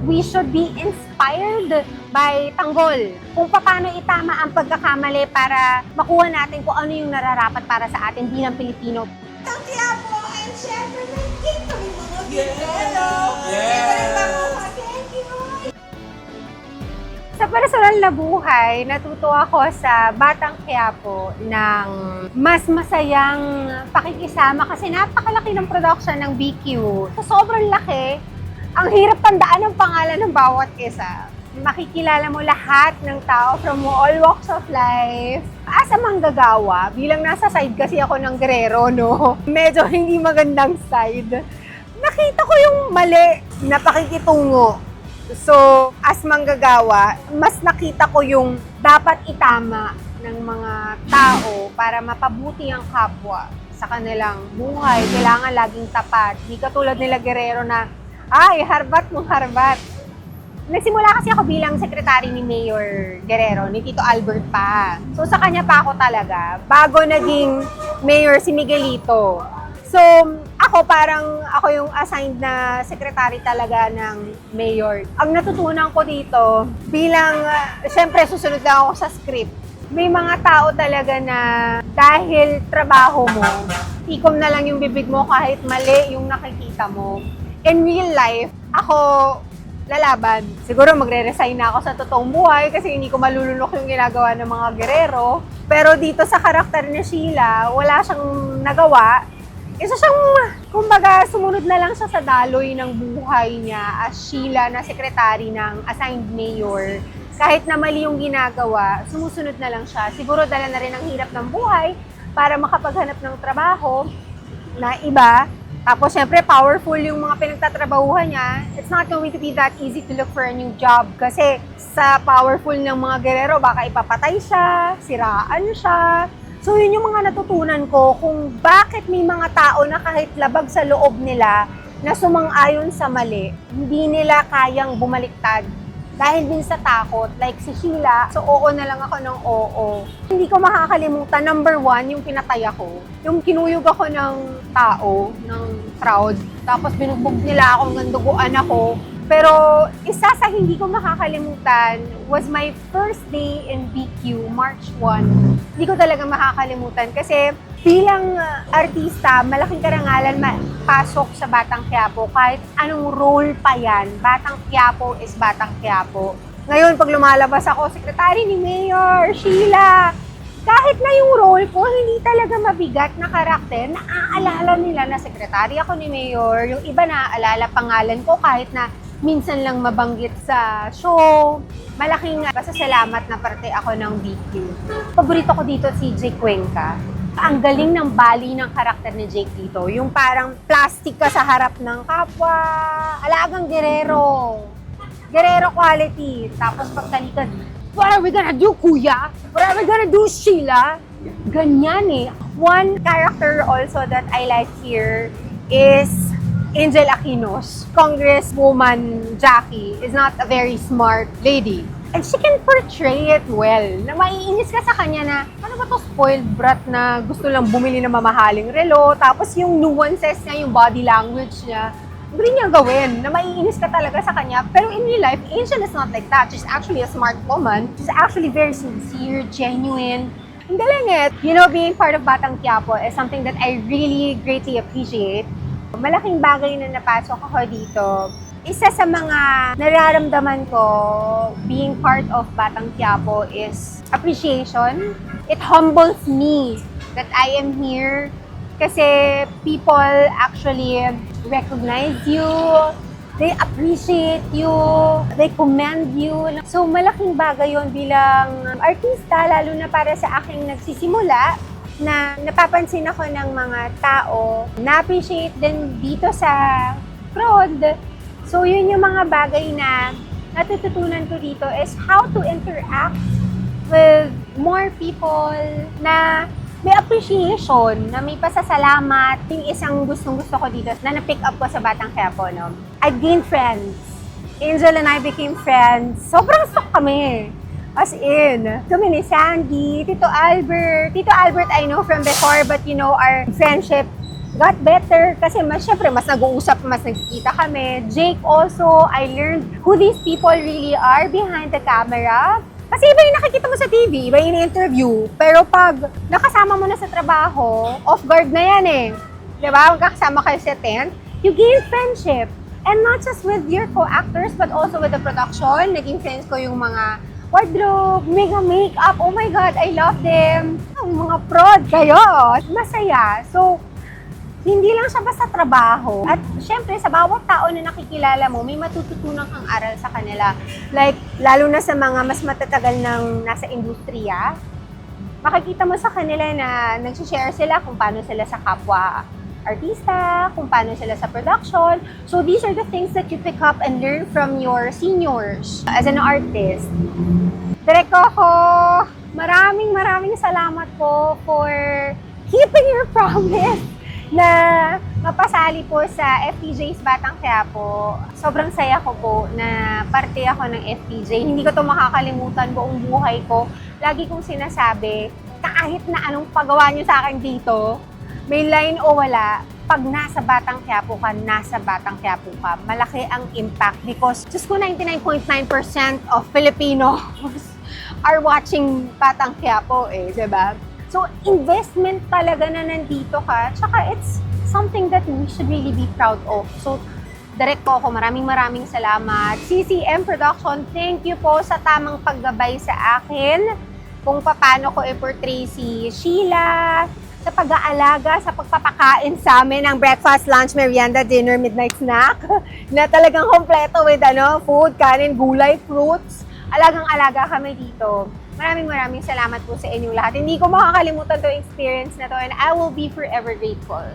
we should be inspired by Tanggol. Kung paano itama ang pagkakamali para makuha natin kung ano yung nararapat para sa atin bilang Pilipino. Quiapo, and syempre, nandito kami mga Pilipino. Thank you. Sa personal na buhay, natuto ako sa Batang Quiapo ng mas masayang pakikisama kasi napakalaki ng production ng BQ. So, sobrang laki, ang hirap tandaan ang pangalan ng bawat isa. Makikilala mo lahat ng tao from all walks of life. As a manggagawa, bilang nasa side kasi ako ng Guerrero, no? Medyo hindi magandang side. Nakita ko yung mali na pakikitungo. So, as manggagawa, mas nakita ko yung dapat itama ng mga tao para mapabuti ang kapwa sa kanilang buhay. Kailangan laging tapat. Di katulad nila Guerrero na, ay, harbat mong harbat. Nagsimula kasi ako bilang sekretary ni Mayor Guerrero, ni Tito Albert pa. So, sa kanya pa ako talaga. Bago naging mayor si Miguelito. So, ako yung assigned na secretary talaga ng mayor. Ang natutunan ko dito, bilang, syempre susunod lang ako sa script. May mga tao talaga na dahil trabaho mo, tikom na lang yung bibig mo kahit mali yung nakikita mo. In real life, ako lalaban. Siguro magre-resign na ako sa totoong buhay kasi hindi ko malulunok yung ginagawa ng mga Guerrero. Pero dito sa karakter ni Sheila, wala siyang nagawa. Isa siyang, kumbaga, sumunod na lang siya sa daloy ng buhay niya as Sheila na sekretary ng assigned mayor. Kahit na mali yung ginagawa, sumusunod na lang siya. Siguro dala na rin ang hirap ng buhay para makapaghanap ng trabaho na iba. Tapos, syempre, powerful yung mga pinagtatrabahuhan niya. It's not going to be that easy to look for a new job kasi sa powerful ng mga Guerrero, baka ipapatay siya, siraan siya. So, yun yung mga natutunan ko kung bakit may mga tao na kahit labag sa loob nila na sumang-ayon sa mali, hindi nila kayang bumaliktad. Dahil din sa takot, like si Sheila, so oo na lang ako ng oo. Hindi ko makakalimutan, number one, yung pinatay ako. Yung kinuyog ako ng tao, ng crowd, tapos binugbog nila akong ganduguan ako. Pero isa sa hindi ko makakalimutan was my first day in BQ, March 1. Hindi ko talaga makakalimutan kasi bilang artista, malaking karangalan pasok sa Batang Quiapo. Kahit anong role pa yan, Batang Quiapo is Batang Quiapo. Ngayon, pag lumalabas ako, sekretary ni Mayor Sheila, kahit na yung role ko, hindi talaga mabigat na karakter, naaalala nila na sekretary ako ni Mayor. Yung iba naaalala pangalan ko kahit na minsan lang mabanggit sa show. Malaking pasasalamat na parte ako ng BQ. Paborito ko dito si Jake Cuenca. Ang galing ng bali ng karakter ni Jake dito. Yung parang plastic ka sa harap ng kapwa. Alagang Guerrero. Guerrero quality. Tapos pagtalikod, what are we gonna do, kuya? What are we gonna do, Sheila? Ganyan eh. One character also that I like here is Angel Aquinos. Congresswoman Jackie is not a very smart lady. And she can portray it well. Na maiinis ka sa kanya na, ano ba to, spoiled brat na gusto lang bumili ng mamahaling relo, tapos yung nuances niya, yung body language niya, hindi niya gawin, na maiinis ka talaga sa kanya. Pero in real life, Angel is not like that. She's actually a smart woman. She's actually very sincere, genuine. Ang galing eh. You know, being part of Batang Quiapo is something that I really greatly appreciate. Malaking bagay na napasok ako dito. Isa sa mga nararamdaman ko being part of Batang Quiapo is appreciation. It humbles me that I am here kasi people actually recognize you, they appreciate you, they commend you. So malaking bagay yon bilang artista, lalo na para sa aking nagsisimula, na napapansin ako ng mga tao, na-appreciate din dito sa prod. So yun yung mga bagay na natututunan ko dito is how to interact with more people na may appreciation, na may pasasalamat. Yung isang gustong-gusto ko dito na na-pick up ko sa Batang Quiapo, no? I gained friends. Angel and I became friends. Sobrang stock kami. As in, kami ni Sandy, Tito Albert. Tito Albert I know from before, but you know, our friendship got better kasi syempre mas nag-uusap, mas nagkikita kami. Jake also, I learned who these people really are behind the camera. Kasi iba yung nakikita mo sa TV, iba yung interview. Pero pag nakasama mo na sa trabaho, off guard na yan eh. Diba? Magkakasama kayo sa tent, you gain friendship. And not just with your co-actors, but also with the production. Naging friends ko yung mga wardrobe, mega makeup. Oh my God, I love them. Ang mga prod kayo, masaya. So, hindi lang siya basta trabaho. At syempre, sa bawat tao na nakikilala mo, may matututunan kang aral sa kanila. Like, lalo na sa mga mas matatagal ng nasa industriya, makikita mo sa kanila na nagsishare sila kung paano sila sa kapwa artista, kung paano sila sa production. So, these are the things that you pick up and learn from your seniors as an artist. Direk Coco, maraming salamat po for keeping your promise na mapasali po sa FPJ's Batang Quiapo. Sobrang saya ko po na parte ako ng FPJ. Hindi ko to makakalimutan buong buhay ko. Lagi kong sinasabi, kahit na anong pagawa nyo sa akin dito, may line o wala, pag nasa Batang Quiapo ka, nasa Batang Quiapo ka. Malaki ang impact because just ko 99.9% of Filipinos are watching Batang Quiapo eh, diba? So, investment talaga na nandito ka. Tsaka it's something that we should really be proud of. So, Direk Coco, maraming salamat. CCM Production, thank you po sa tamang paggabay sa akin. Kung paano ko i-portray si Sheila, sa pag-aalaga, sa pagpapakain sa amin ng breakfast, lunch, merienda, dinner, midnight snack, na talagang kompleto with food, kanin, gulay, fruits. Alagang-alaga kami dito. Maraming salamat po sa inyong lahat. Hindi ko makakalimutan to experience na to and I will be forever grateful.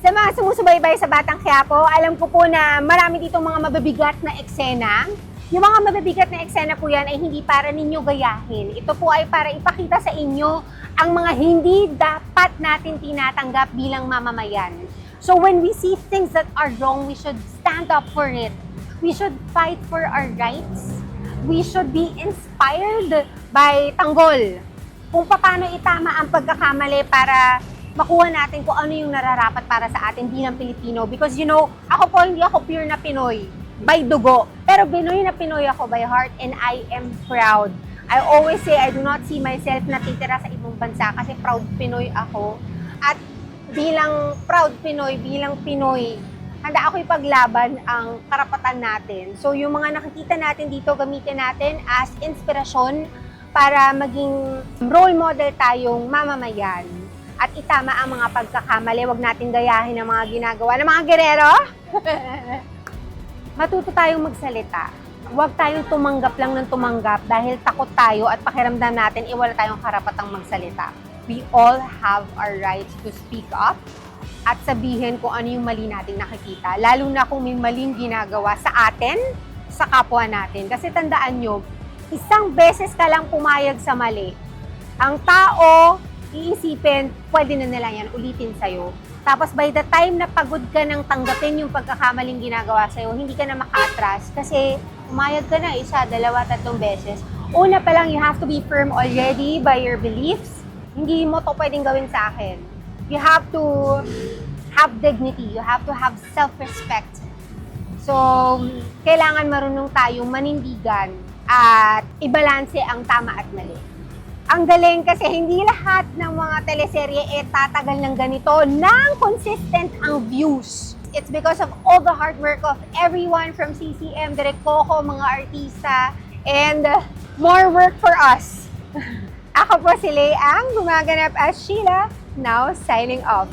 Sa mga sumusubaybay sa Batang Quiapo, alam ko po na marami ditong mga mabibigat na eksena. Yung mga mabibigat na eksena po yan ay hindi para ninyo gayahin. Ito po ay para ipakita sa inyo ang mga hindi dapat natin tinatanggap bilang mamamayan. So when we see things that are wrong, we should stand up for it. We should fight for our rights. We should be inspired by Tanggol. Kung paano itama ang pagkakamali para makuha natin kung ano yung nararapat para sa atin bilang Pilipino. Because ako po hindi ako pure na Pinoy by dugo. Pero Pinoy na Pinoy ako by heart and I am proud. I always say I do not see myself natitira sa ibang bansa kasi proud Pinoy ako. At bilang proud Pinoy, bilang Pinoy, handa ako ipaglaban ang karapatan natin. So yung mga nakikita natin dito, gamitin natin as inspirasyon para maging role model tayong mamamayan. At itama ang mga pagkakamali, wag natin gayahin ang mga ginagawa ng mga gerero. Matuto tayong magsalita. Huwag tayong tumanggap lang ng tumanggap dahil takot tayo at pakiramdam natin wala tayong karapatang magsalita. We all have our rights to speak up at sabihin kung ano yung mali nating nakikita. Lalo na kung may maling ginagawa sa atin, sa kapwa natin. Kasi tandaan nyo, isang beses ka lang pumayag sa mali. Ang tao, iisipin, pwede na nila yan, ulitin sa'yo. Tapos by the time na pagod ka nang tanggapin yung pagkakamaling ginagawa sa'yo, hindi ka na maka-atras kasi pumayag ka na 1, 2, 3 beses. Una pa lang, you have to be firm already by your beliefs. Hindi mo to pwedeng gawin sa akin. You have to have dignity. You have to have self-respect. So, kailangan marunong tayong manindigan at ibalanse ang tama at mali. Ang galing kasi hindi lahat ng mga teleserye tatagal ng ganito nang consistent ang views. It's because of all the hard work of everyone from CCM, Direk Coco, mga artista, and more work for us. Ako po si Leang, gumaganap as Sheila, now signing off.